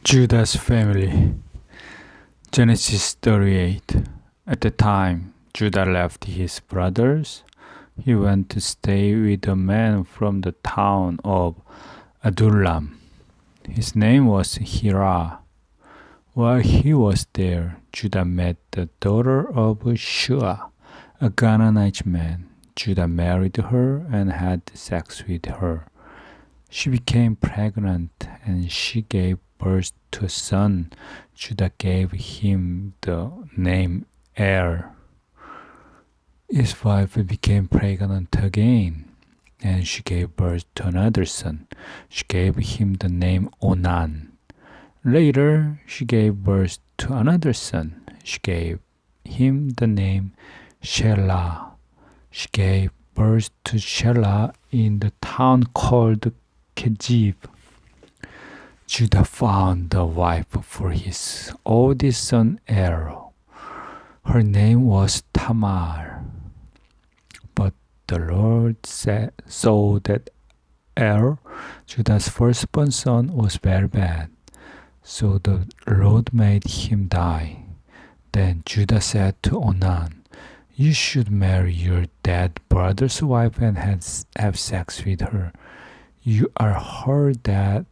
Judah's family. Genesis 38. At the time Judah left his brothers, he went to stay with a man from the town of Adullam. His name was Hirah. While he was there, Judah met the daughter of Shua, a Canaanite man. Judah married her and had sex with her. She became pregnant and she gave birth to a son. Judah gave him the name Er. His wife became pregnant again and she gave birth to another son. She gave him the name Onan. Later, she gave birth to another son. She gave him the name Shelah. She gave birth to Shelah in the town called Kejib. Judah found a wife for his oldest son Er. Her name was Tamar. But the Lord saw that Er, Judah's firstborn son, was very bad. So the Lord made him die. Then Judah said to Onan, "You should marry your dead brother's wife and have sex with her. You are her dead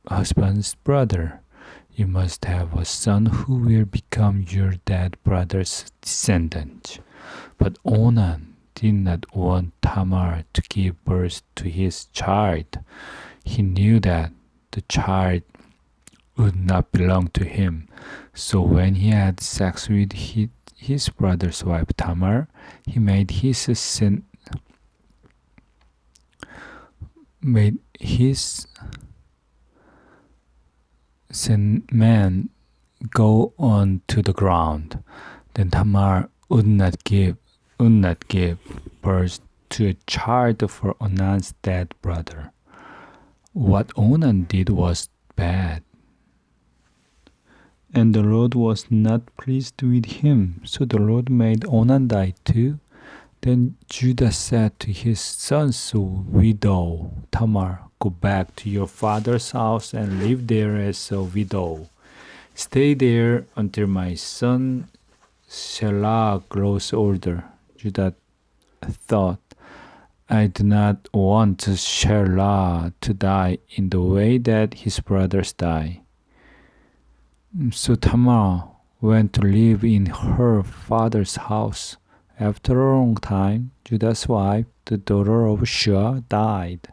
husband's brother. You must have a son who will become your dead brother's descendant." But Onan did not want Tamar to give birth to his child. He knew that the child would not belong to him. So when he had sex with his brother's wife Tamar, he made his man go on to the ground. Then Tamar would not give birth to a child for Onan's dead brother. What Onan did was bad, and the Lord was not pleased with him. So the Lord made Onan die too. Then Judah said to his son's widow Tamar, "Go back to your father's house and live there as a widow. Stay there until my son Shelah grows older." Judah thought, "I do not want Shelah to die in the way that his brothers die." So Tamar went to live in her father's house. After a long time, Judah's wife, the daughter of Shua, died.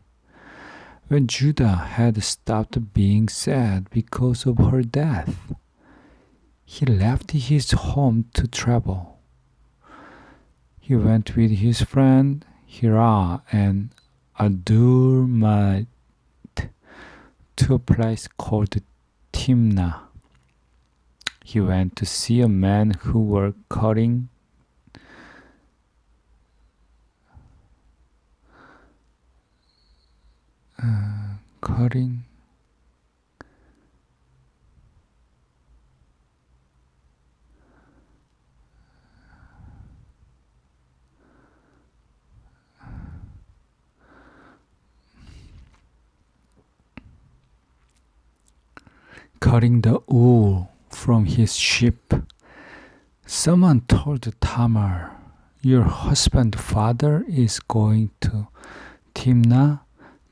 When Judah had stopped being sad because of her death, he left his home to travel. He went with his friend Hirah and Adullamite to a place called Timnah. He went to see a man who were cutting the wool from his sheep. Someone told Tamar, "Your husband's father is going to Timnah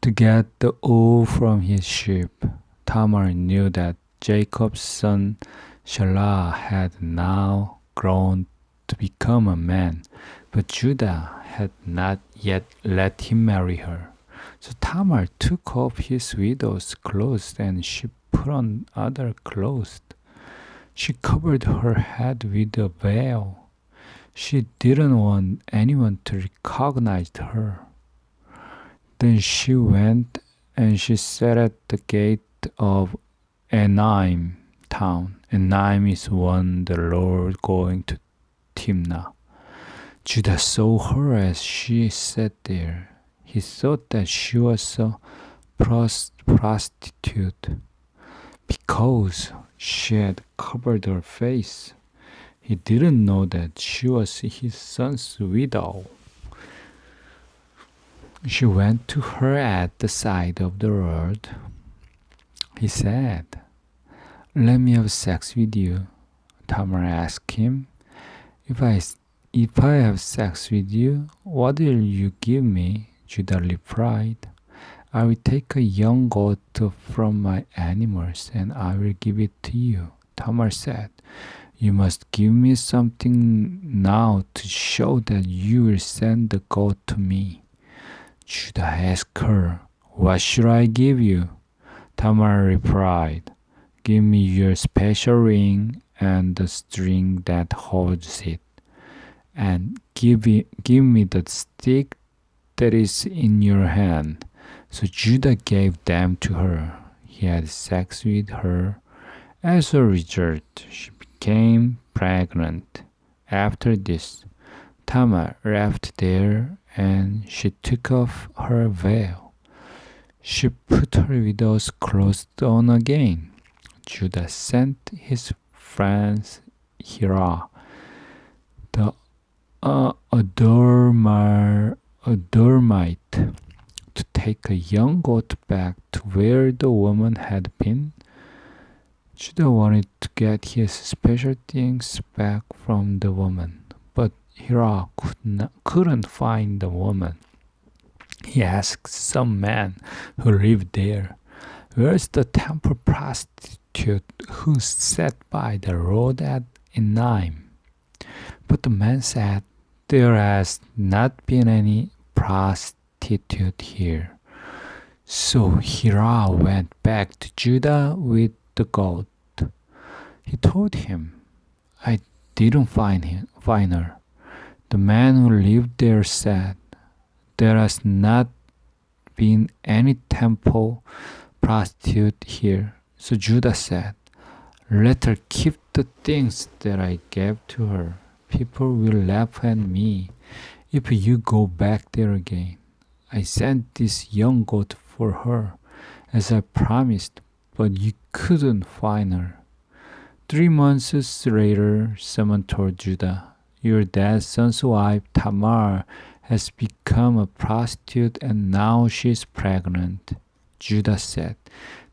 to get the wool from his sheep." Tamar knew that Jacob's son Shelah had now grown to become a man, but Judah had not yet let him marry her. So Tamar took off his widow's clothes and she put on other clothes. She covered her head with a veil. She didn't want anyone to recognize her. Then she went and she sat at the gate of Enaim town. Enaim is one the Lord going to Timnah. Judah saw her as she sat there. He thought that she was a prostitute because she had covered her face. He didn't know that she was his son's widow. She went to her at the side of the road. He said, Let me have sex with you, Tamar asked him. If I have sex with you, what will you give me? Judah replied. I will take a young goat from my animals and I will give it to you. Tamar said, You must give me something now to show that you will send the goat to me. Judah asked her, What should I give you? Tamar replied, Give me your special ring and the string that holds it, and give me the stick that is in your hand. So Judah gave them to her. He had sex with her. As a result, she became pregnant. After this, Tamar left there and she took off her veil. She put her widow's clothes on again. Judah sent his friends Hira, the Adormite, to take a young goat back to where the woman had been. Judah wanted to get his special things back from the woman, but Hira couldn't find the woman. He asked some man who lived there, Where's the temple prostitute who sat by the road at Enaim? But the man said, There has not been any prostitute here. So Hira went back to Judah with the goat. He told him, I didn't find her. The man who lived there said, There has not been any temple prostitute here. So Judah said, Let her keep the things that I gave to her. People will laugh at me if you go back there again. I sent this young goat for her, as I promised, but you couldn't find her. 3 months later, someone told Judah, Your dad's son's wife, Tamar, has become a prostitute and now she's pregnant. Judah said,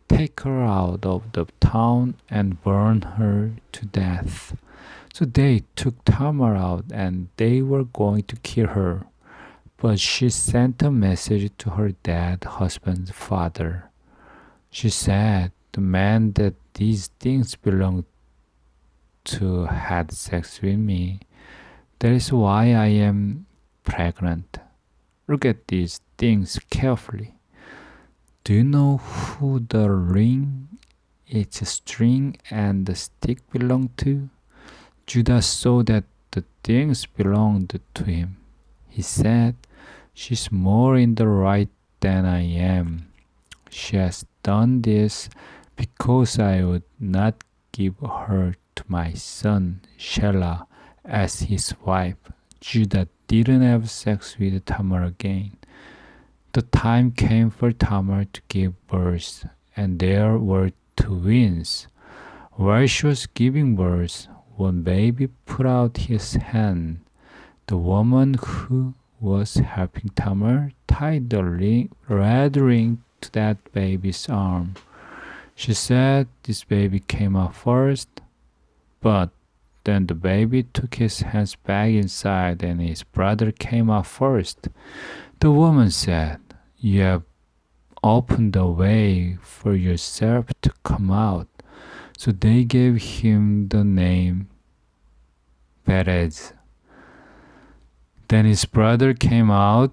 Take her out of the town and burn her to death. So they took Tamar out and they were going to kill her. But she sent a message to her dead husband's father. She said, The man that these things belong to had sex with me. That is why I am pregnant. Look at these things carefully. Do you know who the ring, its string, and the stick belong to? Judah saw that the things belonged to him. He said, She's more in the right than I am. She has done this because I would not give her to my son Shelah as his wife. Judah didn't have sex with Tamar again. The time came for Tamar to give birth, and there were twins. While she was giving birth, one baby put out his hand. The woman who was helping Tamar tied the red ring to that baby's arm. She said this baby came out first, but then the baby took his hands back inside and his brother came out first. The woman said, You have opened the way for yourself to come out. So they gave him the name Perez. Then his brother came out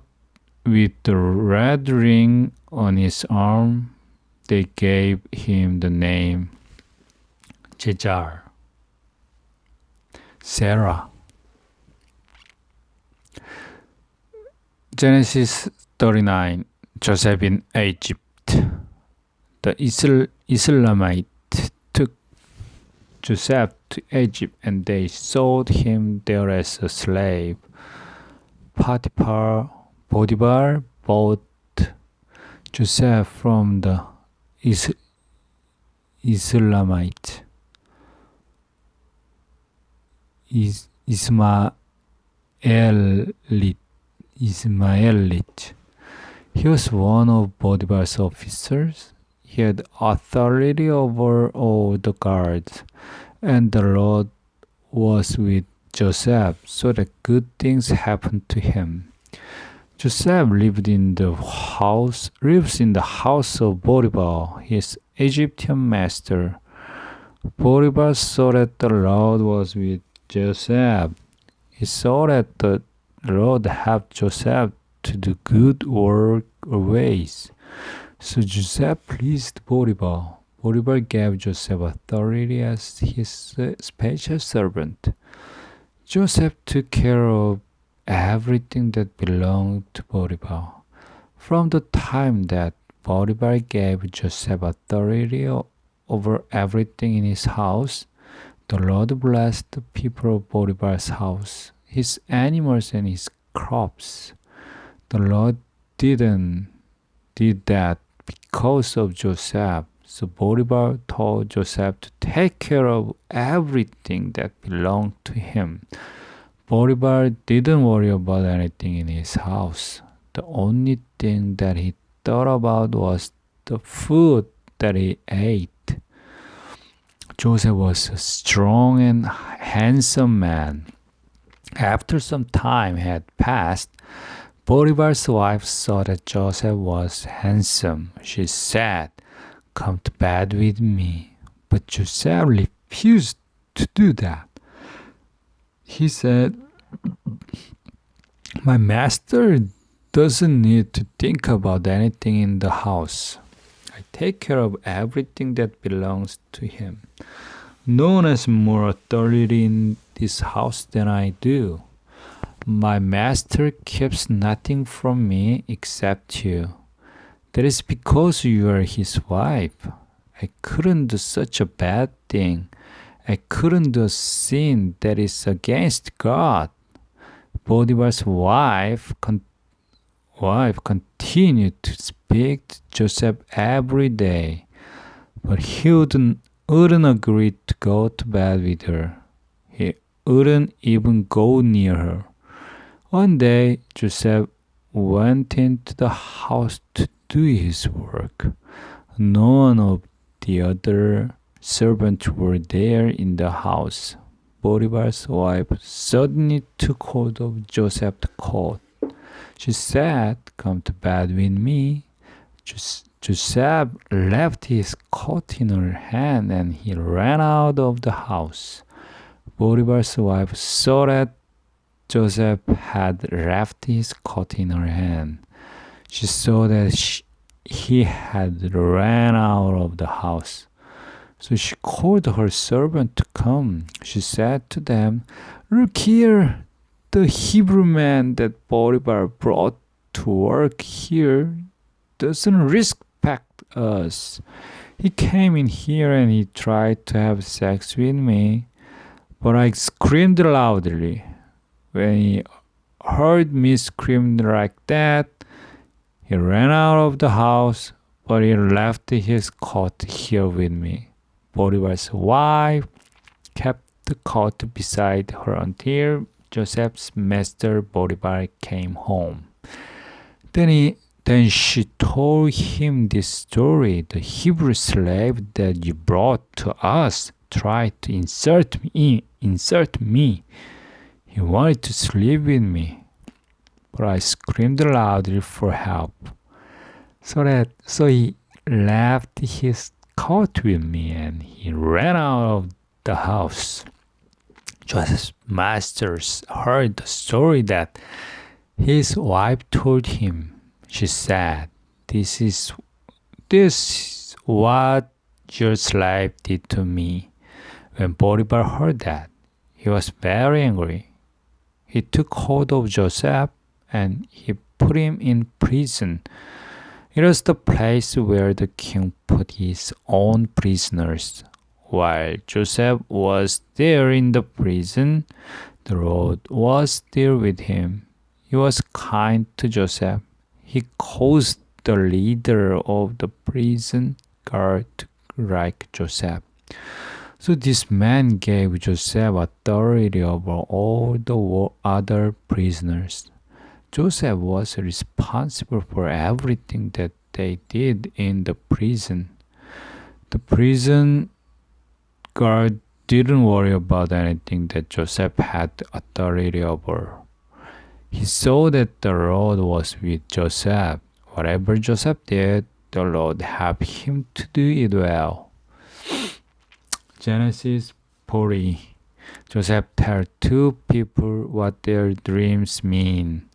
with the red ring on his arm. They gave him the name Jejar. Sarah. Genesis 39. Joseph in Egypt. The Islamite took Joseph to Egypt and they sold him there as a slave. Potiphar bought Joseph from the Islamite Ismaelite. He was one of Potiphar's officers. He had authority over all the guards, and the Lord was with Joseph, so that good things happened to him. Joseph lives in the house of Potiphar, his Egyptian master. Potiphar saw that the Lord was with Joseph. He saw that the Lord helped Joseph to do good work always. So Joseph pleased Potiphar. Potiphar gave Joseph authority as his special servant. Joseph took care of everything that belonged to Potiphar. From the time that Potiphar gave Joseph authority over everything in his house, the Lord blessed the people of Potiphar's house, his animals and his crops. The Lord did that because of Joseph. So Potiphar told Joseph to take care of everything that belonged to him. Potiphar didn't worry about anything in his house. The only thing that he thought about was the food that he ate. Joseph was a strong and handsome man. After some time had passed, Potiphar's wife saw that Joseph was handsome. She said, "Come to bed with me." But Joseph refused to do that. He said, "My master doesn't need to think about anything in the house. I take care of everything that belongs to him. No one has more authority in this house than I do. My master keeps nothing from me except you. That is because you are his wife. I couldn't do such a bad thing. I couldn't do a sin that is against God." Potiphar's wife continued to speak to Joseph every day, but he wouldn't agree to go to bed with her. He wouldn't even go near her. One day, Joseph went into the house to do his work. None of the other servants were there in the house. Potiphar's wife suddenly took hold of Joseph's coat. She said, "Come to bed with me." Joseph left his coat in her hand and he ran out of the house. Potiphar's wife saw that Joseph had left his coat in her hand. She saw that he had ran out of the house. So she called her servant to come. She said to them, "Look here, the Hebrew man that Potiphar brought to work here doesn't respect us. He came in here and he tried to have sex with me, but I screamed loudly. When he heard me scream like that, he ran out of the house, but he left his coat here with me." Potiphar's wife kept the coat beside her until Joseph's master Potiphar came home. Then she told him this story. "The Hebrew slave that you brought to us tried to insult me. He wanted to sleep with me, but I screamed loudly for help. So he left his coat with me and he ran out of the house." Joseph's masters heard the story that his wife told him. She said, This is what your slave did to me." When Potiphar heard that, he was very angry. He took hold of Joseph and he put him in prison. It was the place where the king put his own prisoners. While Joseph was there in the prison, the Lord was still with him. He was kind to Joseph. He caused the leader of the prison guard to like Joseph. So this man gave Joseph authority over all the other prisoners. Joseph was responsible for everything that they did in the prison. The prison guard didn't worry about anything that Joseph had authority over. He saw that the Lord was with Joseph. Whatever Joseph did, the Lord helped him to do it well. Genesis 40. Joseph tells two people what their dreams mean.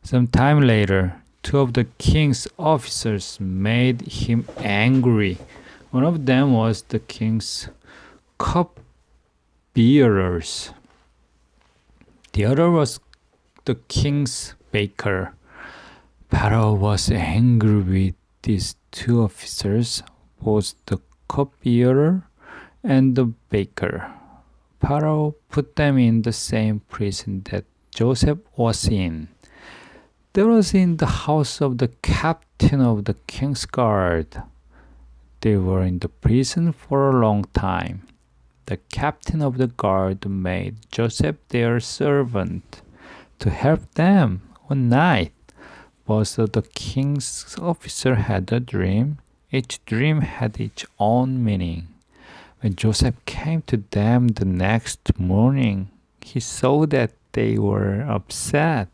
Some time later, two of the king's officers made him angry. One of them was the king's cupbearers. The other was the king's baker. Pharaoh was angry with these two officers, both the cupbearer and the baker. Pharaoh put them in the same prison that Joseph was in. They was in the house of the captain of the king's guard. They were in the prison for a long time. The captain of the guard made Joseph their servant to help them. One night, both of the king's officers had a dream. Each dream had its own meaning. When Joseph came to them the next morning, he saw that they were upset.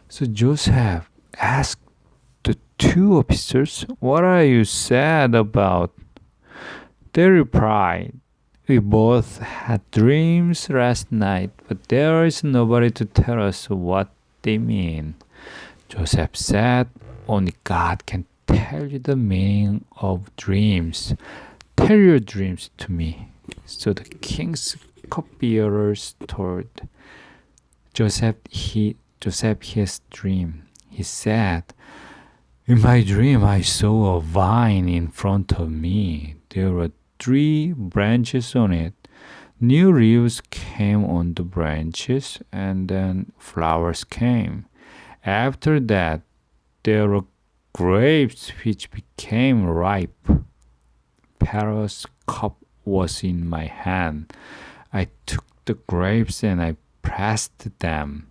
So Joseph asked the two officers, "What are you sad about?" They replied, "We both had dreams last night, but there is nobody to tell us what they mean." Joseph said, "Only God can tell you the meaning of dreams. Tell your dreams to me." So the king's cupbearers told Joseph his dream. He said, "In my dream I saw a vine in front of me. There were 3 branches on it. New leaves came on the branches, and then flowers came. After that, there were grapes which became ripe. Pharaoh's cup was in my hand. I took the grapes and I pressed them.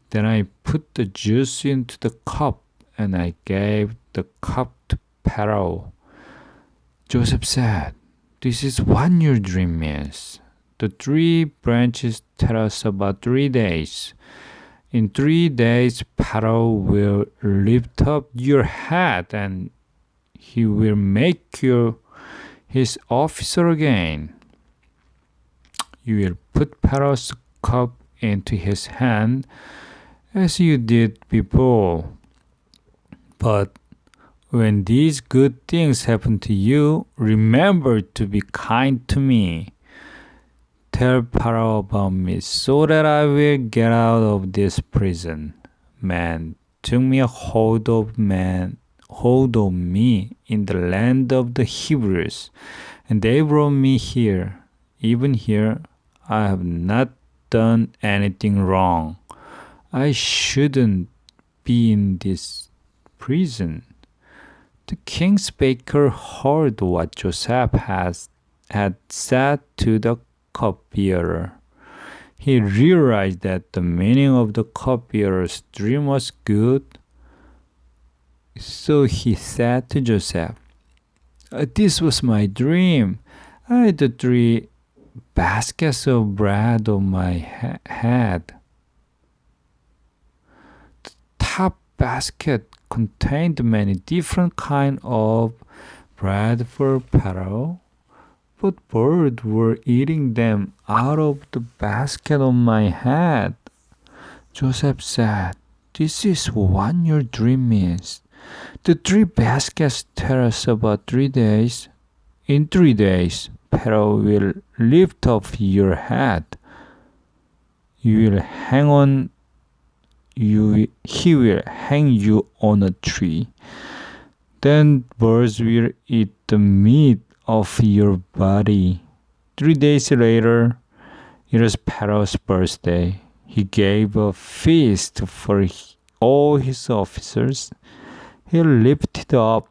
Then I put the juice into the cup and I gave the cup to Pharaoh." Joseph said, "This is what your dream means. The 3 branches tell us about 3 days. In 3 days, Pharaoh will lift up your head and he will make you his officer again. You will put Pharaoh's cup into his hand as you did before. But when these good things happen to you, remember to be kind to me. Tell Pharaoh about me so that I will get out of this prison." Man took me a hold of me in the land of the Hebrews, and they brought me here. Even here, I have not done anything wrong. I shouldn't be in this prison. The king's baker heard what Joseph had said to the cupbearer. He realized that the meaning of the cupbearer's dream was good. So he said to Joseph, "This was my dream. I had the 3 baskets of bread on my head. The top basket contained many different kinds of bread for Pharaoh, but birds were eating them out of the basket on my head." Joseph said, "This is what your dream means. The 3 baskets tell us about 3 days. In 3 days, Pharaoh will lift up your head. He will hang you on a tree. Then birds will eat the meat of your body." 3 days later, it was Pharaoh's birthday. He gave a feast for all his officers. He lifted up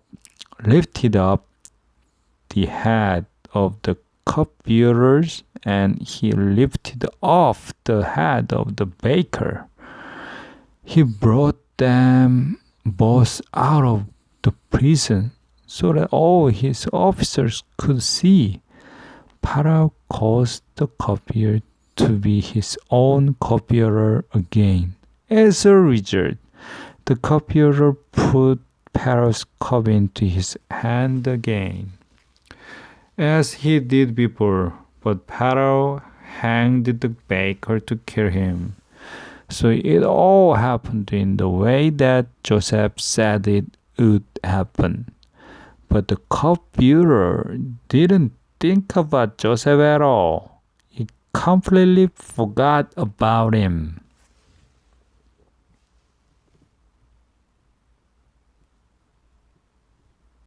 the head of the cupbearers, and he lifted off the head of the baker. He brought them both out of the prison. so that all his officers could see. Pharaoh caused the copier to be his own copier again. As a result, the copier put Pharaoh's copy into his hand again, as he did before, but Pharaoh hanged the baker to kill him. So it all happened in the way that Joseph said it would happen. But the cupbearer didn't think about Joseph at all. He completely forgot about him.